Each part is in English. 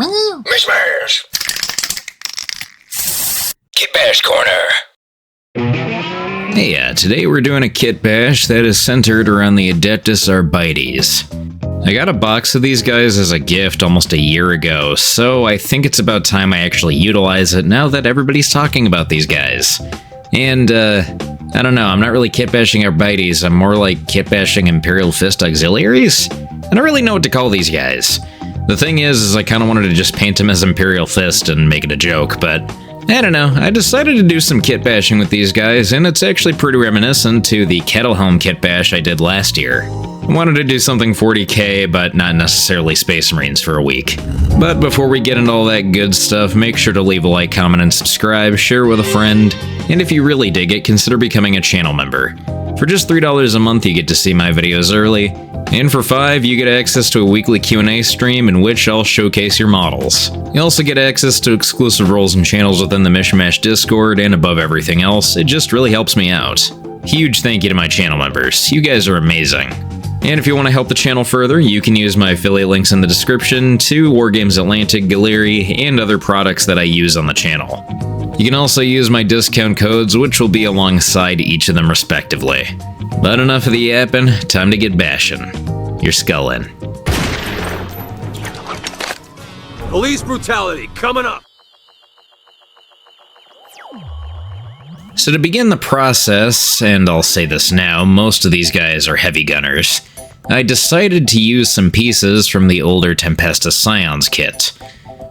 Mishmash! Kitbash Corner! Hey, today we're doing a kit bash that is centered around the Adeptus Arbites. I got a box of these guys as a gift almost a year ago, so I think it's about time I actually utilize it now that everybody's talking about these guys. And, I don't know, I'm not really kit bashing Arbites, I'm more like kit bashing Imperial Fist Auxiliaries? I don't really know what to call these guys. The thing is I kind of wanted to just paint them as Imperial Fist and make it a joke, but I don't know, I decided to do some kit bashing with these guys, and it's actually pretty reminiscent to the Kettle Helm kit bash I did last year. I wanted to do something 40k, but not necessarily Space Marines for a week. But before we get into all that good stuff, make sure to leave a like, comment, and subscribe, share with a friend, and if you really dig it, consider becoming a channel member. For just $3 a month, you get to see my videos early, and for $5, you get access to a weekly Q&A stream in which I'll showcase your models. You also get access to exclusive roles and channels within the Mishmash Discord, and above everything else, it just really helps me out. Huge thank you to my channel members, you guys are amazing. And if you want to help the channel further, you can use my affiliate links in the description to Wargames Atlantic, Galleri, and other products that I use on the channel. You can also use my discount codes, which will be alongside each of them respectively. But enough of the yapping, time to get bashing. You're sculling. Police brutality coming up! So to begin the process, and I'll say this now, most of these guys are heavy gunners, I decided to use some pieces from the older Tempestus Scions kit.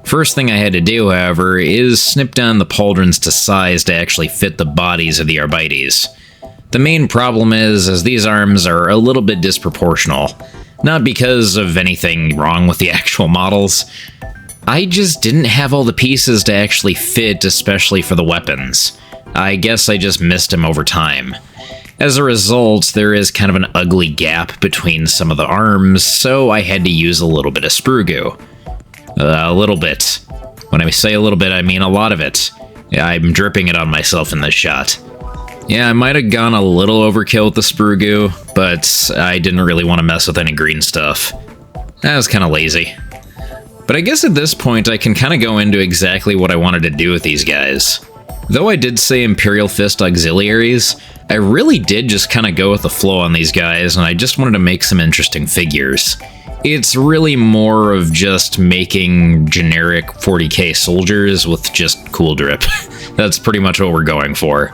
First thing I had to do, however, is snip down the pauldrons to size to actually fit the bodies of the Arbites. The main problem is these arms are a little bit disproportional. Not because of anything wrong with the actual models. I just didn't have all the pieces to actually fit, especially for the weapons. I guess I just missed them over time. As a result, there is kind of an ugly gap between some of the arms, so I had to use a little bit of sprue goo. A little bit. When I say a little bit, I mean a lot of it. I'm dripping it on myself in this shot. Yeah, I might have gone a little overkill with the sprue goo, but I didn't really want to mess with any green stuff. I was kind of lazy. But I guess at this point I can kind of go into exactly what I wanted to do with these guys. Though I did say Imperial Fist Auxiliaries, I really did just kind of go with the flow on these guys, and I just wanted to make some interesting figures. It's really more of just making generic 40k soldiers with just cool drip. That's pretty much what we're going for.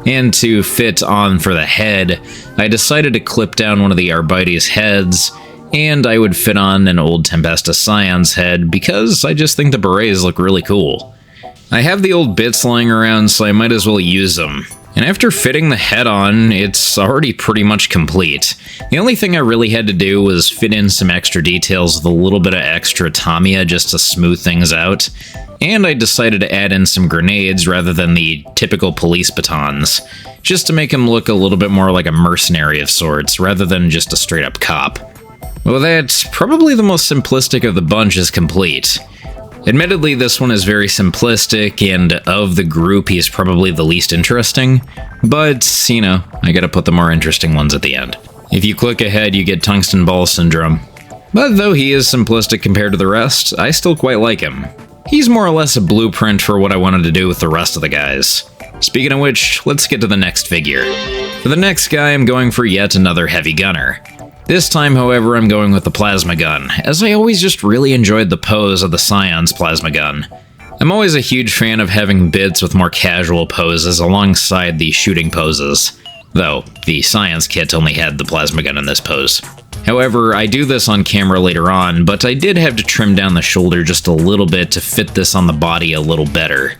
And to fit on for the head, I decided to clip down one of the Arbites' heads, and I would fit on an old Tempestus Scion's head because I just think the berets look really cool. I have the old bits lying around, so I might as well use them. And after fitting the head on, it's already pretty much complete. The only thing I really had to do was fit in some extra details with a little bit of extra Tamiya just to smooth things out. And I decided to add in some grenades rather than the typical police batons, just to make him look a little bit more like a mercenary of sorts, rather than just a straight-up cop. Well, that, probably the most simplistic of the bunch, is complete. Admittedly, this one is very simplistic, and of the group, he's probably the least interesting, but, you know, I gotta put the more interesting ones at the end. If you click ahead, you get Tungsten Ball Syndrome. But though he is simplistic compared to the rest, I still quite like him. He's more or less a blueprint for what I wanted to do with the rest of the guys. Speaking of which, let's get to the next figure. For the next guy, I'm going for yet another heavy gunner. This time, however, I'm going with the plasma gun, as I always just really enjoyed the pose of the Scion's plasma gun. I'm always a huge fan of having bits with more casual poses alongside the shooting poses, though the Scion's kit only had the plasma gun in this pose. However, I do this on camera later on, but I did have to trim down the shoulder just a little bit to fit this on the body a little better.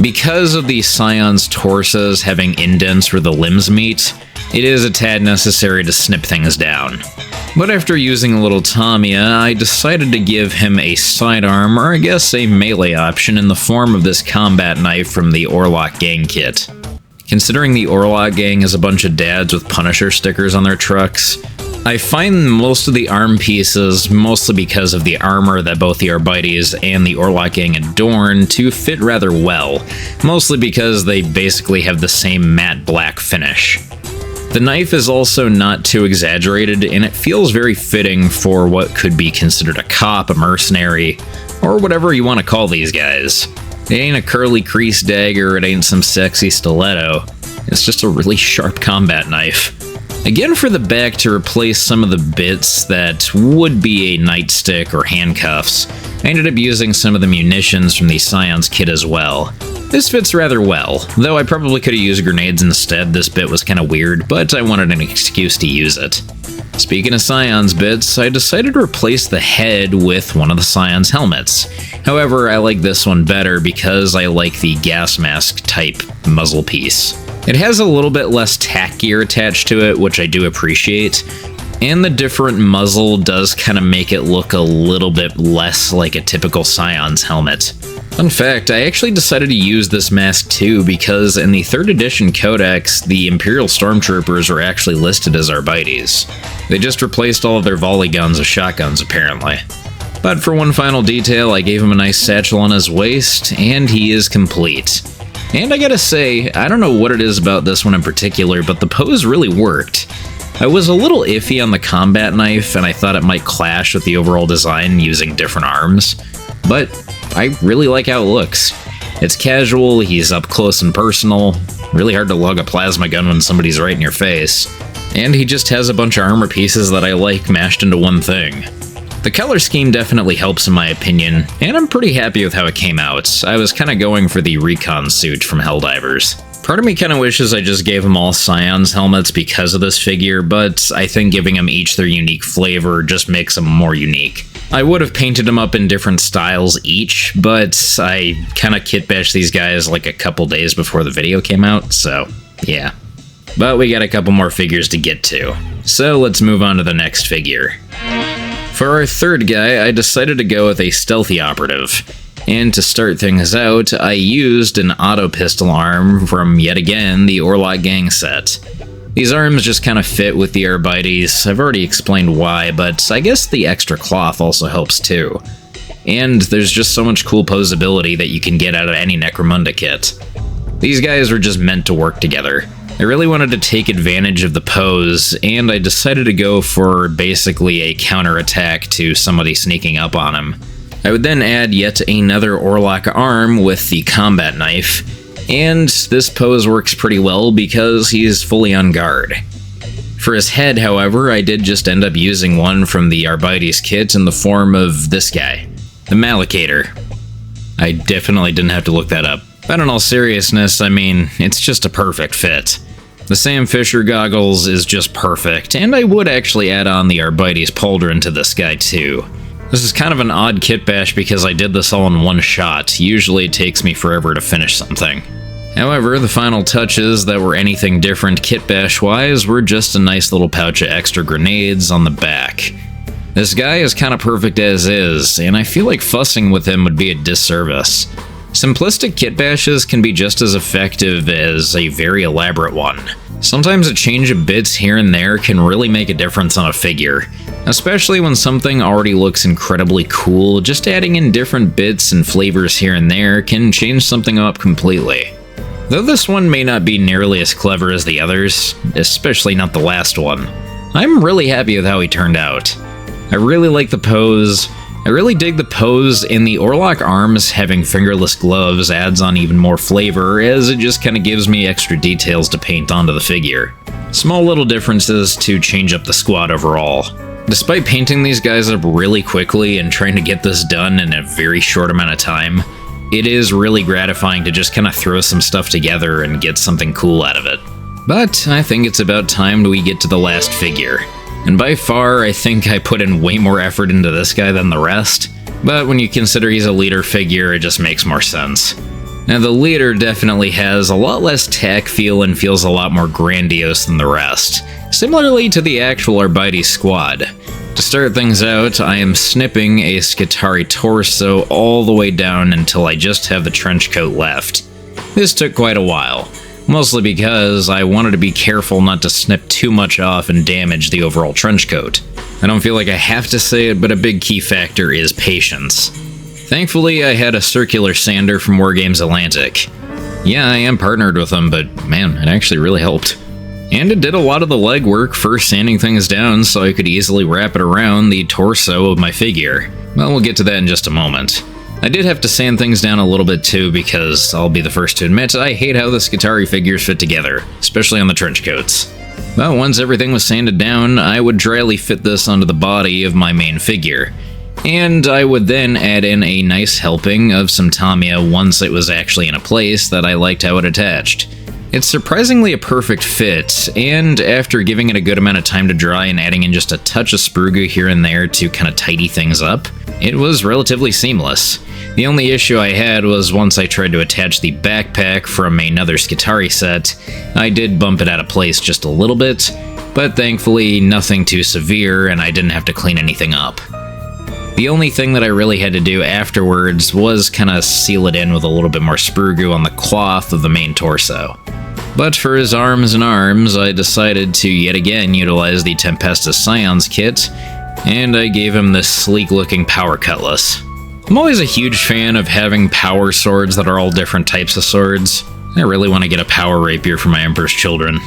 Because of the Scion's torsos having indents where the limbs meet, it is a tad necessary to snip things down. But after using a little Tamiya, I decided to give him a sidearm, or I guess a melee option, in the form of this combat knife from the Orlok Gang kit. Considering the Orlok Gang is a bunch of dads with Punisher stickers on their trucks, I find most of the arm pieces, mostly because of the armor that both the Arbites and the Orlok Gang adorn, to fit rather well, mostly because they basically have the same matte black finish. The knife is also not too exaggerated, and it feels very fitting for what could be considered a cop, a mercenary, or whatever you want to call these guys. It ain't a curly crease dagger, it ain't some sexy stiletto. It's just a really sharp combat knife. Again, for the back, to replace some of the bits that would be a nightstick or handcuffs, I ended up using some of the munitions from the Scion's kit as well. This fits rather well, though I probably could have used grenades instead. This bit was kind of weird, but I wanted an excuse to use it. Speaking of Scion's bits, I decided to replace the head with one of the Scion's helmets. However, I like this one better because I like the gas mask type muzzle piece. It has a little bit less tack gear attached to it, which I do appreciate, and the different muzzle does kind of make it look a little bit less like a typical Scion's helmet. Fun fact, I actually decided to use this mask too because in the 3rd edition codex, the Imperial Stormtroopers were actually listed as Arbites. They just replaced all of their volley guns with shotguns apparently. But for one final detail, I gave him a nice satchel on his waist, and he is complete. And I gotta say, I don't know what it is about this one in particular, but the pose really worked. I was a little iffy on the combat knife, and I thought it might clash with the overall design using different arms, but I really like how it looks. It's casual, he's up close and personal, really hard to lug a plasma gun when somebody's right in your face, and he just has a bunch of armor pieces that I like mashed into one thing. The color scheme definitely helps in my opinion, and I'm pretty happy with how it came out. I was kind of going for the recon suit from Helldivers. Part of me kind of wishes I just gave them all Scion's helmets because of this figure, but I think giving them each their unique flavor just makes them more unique. I would have painted them up in different styles each, but I kind of kitbashed these guys like a couple days before the video came out, so yeah. But we got a couple more figures to get to, so let's move on to the next figure. For our third guy, I decided to go with a stealthy operative. And to start things out, I used an auto pistol arm from, yet again, the Orlok gang set. These arms just kind of fit with the Arbites. I've already explained why, but I guess the extra cloth also helps too. And there's just so much cool posability that you can get out of any Necromunda kit. These guys were just meant to work together. I really wanted to take advantage of the pose, and I decided to go for basically a counterattack to somebody sneaking up on him. I would then add yet another Orlok arm with the combat knife, and this pose works pretty well because he is fully on guard. For his head, however, I did just end up using one from the Arbites kit in the form of this guy, the Malakator. I definitely didn't have to look that up. But in all seriousness, I mean, it's just a perfect fit. The Sam Fisher goggles is just perfect, and I would actually add on the Arbites pauldron to this guy too. This is kind of an odd kit bash because I did this all in one shot. Usually it takes me forever to finish something. However, the final touches that were anything different kit bash wise were just a nice little pouch of extra grenades on the back. This guy is kind of perfect as is, and I feel like fussing with him would be a disservice. Simplistic kit bashes can be just as effective as a very elaborate one. Sometimes a change of bits here and there can really make a difference on a figure. Especially when something already looks incredibly cool, just adding in different bits and flavors here and there can change something up completely. Though this one may not be nearly as clever as the others, especially not the last one, I'm really happy with how he turned out. I really like the pose. I really dig the pose, and the Orlok arms having fingerless gloves adds on even more flavor, as it just kind of gives me extra details to paint onto the figure. Small little differences to change up the squad overall. Despite painting these guys up really quickly and trying to get this done in a very short amount of time, it is really gratifying to just kind of throw some stuff together and get something cool out of it. But I think it's about time we get to the last figure. And by far, I think I put in way more effort into this guy than the rest, but when you consider he's a leader figure, it just makes more sense. Now, the leader definitely has a lot less tack feel and feels a lot more grandiose than the rest, similarly to the actual Arbites squad. To start things out, I am snipping a Skitarii torso all the way down until I just have the trench coat left. This took quite a while. Mostly because I wanted to be careful not to snip too much off and damage the overall trench coat. I don't feel like I have to say it, but a big key factor is patience. Thankfully, I had a circular sander from Wargames Atlantic. Yeah, I am partnered with them, but man, it actually really helped. And it did a lot of the legwork for sanding things down so I could easily wrap it around the torso of my figure. Well, we'll get to that in just a moment. I did have to sand things down a little bit too because I'll be the first to admit I hate how the Skitarii figures fit together, especially on the trench coats. But once everything was sanded down, I would dryly fit this onto the body of my main figure. And I would then add in a nice helping of some Tamiya once it was actually in a place that I liked how it attached. It's surprisingly a perfect fit, and after giving it a good amount of time to dry and adding in just a touch of sprugu here and there to kind of tidy things up, it was relatively seamless. The only issue I had was once I tried to attach the backpack from another Skitarii set, I did bump it out of place just a little bit, but thankfully nothing too severe and I didn't have to clean anything up. The only thing that I really had to do afterwards was kind of seal it in with a little bit more sprugu on the cloth of the main torso. But for his arms and arms, I decided to yet again utilize the Tempestus Scions kit, and I gave him this sleek-looking power cutlass. I'm always a huge fan of having power swords that are all different types of swords. I really want to get a power rapier for my Emperor's Children.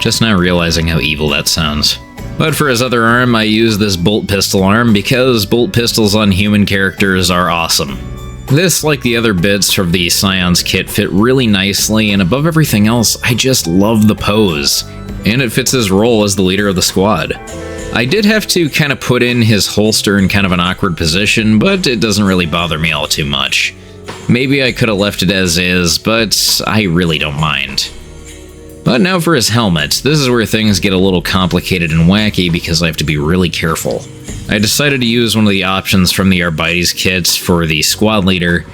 Just now realizing how evil that sounds. But for his other arm, I used this bolt pistol arm because bolt pistols on human characters are awesome. This, like the other bits of the Scions kit, fit really nicely, and above everything else, I just love the pose. And it fits his role as the leader of the squad. I did have to kind of put in his holster in kind of an awkward position, but it doesn't really bother me all too much. Maybe I could have left it as is, but I really don't mind. But now for his helmet. This is where things get a little complicated and wacky because I have to be really careful. I decided to use one of the options from the Arbites kits for the squad leader,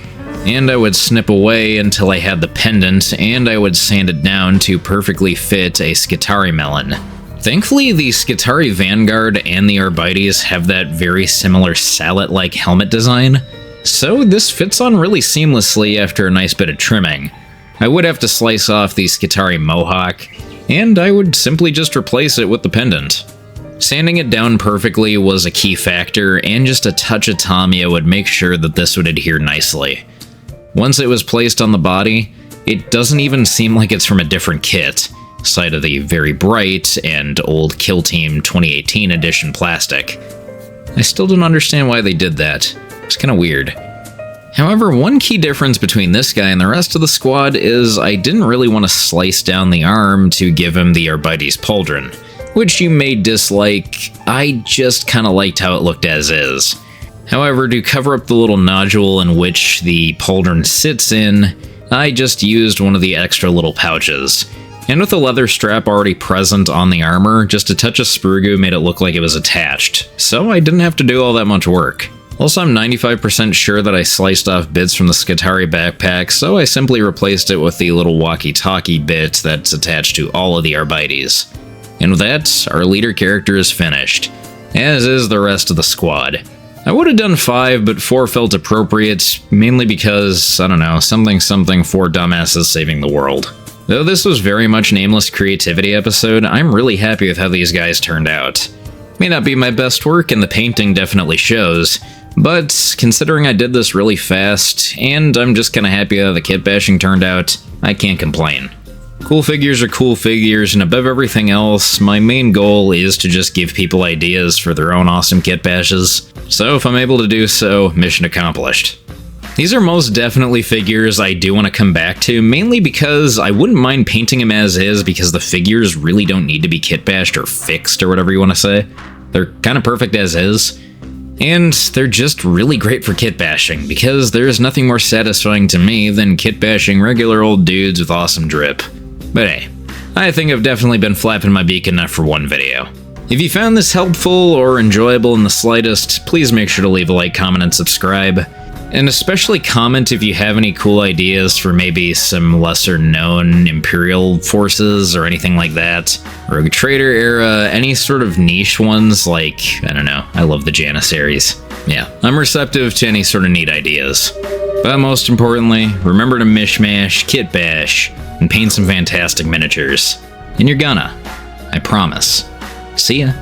and I would snip away until I had the pendant, and I would sand it down to perfectly fit a Skitarii melon. Thankfully, the Skitarii Vanguard and the Arbites have that very similar sallet-like helmet design, so this fits on really seamlessly after a nice bit of trimming. I would have to slice off the Skitarii Mohawk, and I would simply just replace it with the pendant. Sanding it down perfectly was a key factor, and just a touch of Tamiya would make sure that this would adhere nicely. Once it was placed on the body, it doesn't even seem like it's from a different kit, aside of the very bright and old Killteam 2018 edition plastic. I still don't understand why they did that. It's kinda weird. However, one key difference between this guy and the rest of the squad is I didn't really want to slice down the arm to give him the Arbites pauldron, which you may dislike. I just kinda liked how it looked as is. However, to cover up the little nodule in which the pauldron sits in, I just used one of the extra little pouches. And with the leather strap already present on the armor, just a touch of sprugu made it look like it was attached, so I didn't have to do all that much work. Also, I'm 95% sure that I sliced off bits from the Skitarii backpack, so I simply replaced it with the little walkie-talkie bit that's attached to all of the Arbites. And with that, our leader character is finished, as is the rest of the squad. I would have done 5, but 4 felt appropriate, mainly because, I don't know, something for dumbasses saving the world. Though this was very much an aimless creativity episode, I'm really happy with how these guys turned out. May not be my best work, and the painting definitely shows, but considering I did this really fast, and I'm just kinda happy how the kitbashing turned out, I can't complain. Cool figures are cool figures, and above everything else, my main goal is to just give people ideas for their own awesome kitbashes, so if I'm able to do so, mission accomplished. These are most definitely figures I do want to come back to, mainly because I wouldn't mind painting them as is because the figures really don't need to be kitbashed or fixed or whatever you want to say. They're kind of perfect as is. And they're just really great for kitbashing because there's nothing more satisfying to me than kitbashing regular old dudes with awesome drip. But hey, I think I've definitely been flapping my beak enough for one video. If you found this helpful or enjoyable in the slightest, please make sure to leave a like, comment, and subscribe. And especially comment if you have any cool ideas for maybe some lesser-known Imperial forces or anything like that. Rogue Trader era, any sort of niche ones like, I don't know, I love the Janissaries. Yeah, I'm receptive to any sort of neat ideas. But most importantly, remember to mishmash, kitbash, and paint some fantastic miniatures. And you're gonna. I promise. See ya.